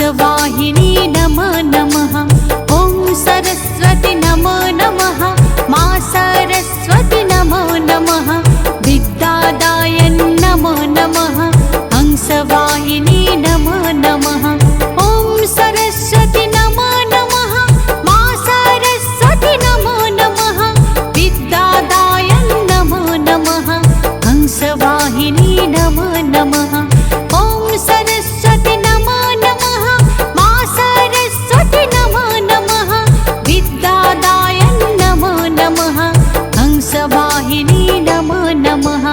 हंसवाहिनी नमो नमः। ॐ सरस्वती नमो नमः। मा सरस्वती नमो नमः। विद्यादाय नमो नमः। हंसवाहिनी नमो नमः। ॐ सरस्वती नमो नमः। मा सरस्वती नमो नमः। विद्यादाय नमो नमः। हंसवाहिनी नमो नमः। ॐ सरस्वती नमो नमः। मा सरस्वती नमो नमः। विद्यादाय नमो नमः। हंसवाहिनी नमो नमः।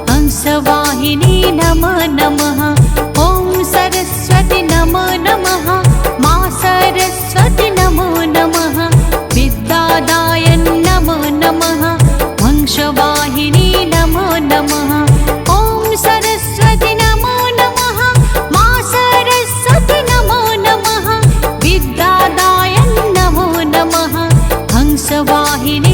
हंसवाहिनी नमो नमः। ॐ सरस्वती नमो नमः। मा सरस्वती नमो नमः। विद्यादाय नमो नमः। हंसवाहिनी नमो नमः। ॐ सरस्वती नमो नमः। मा सरस्वती नमो नमः। विद्यादाय नमो नमः। हंसवाहिनी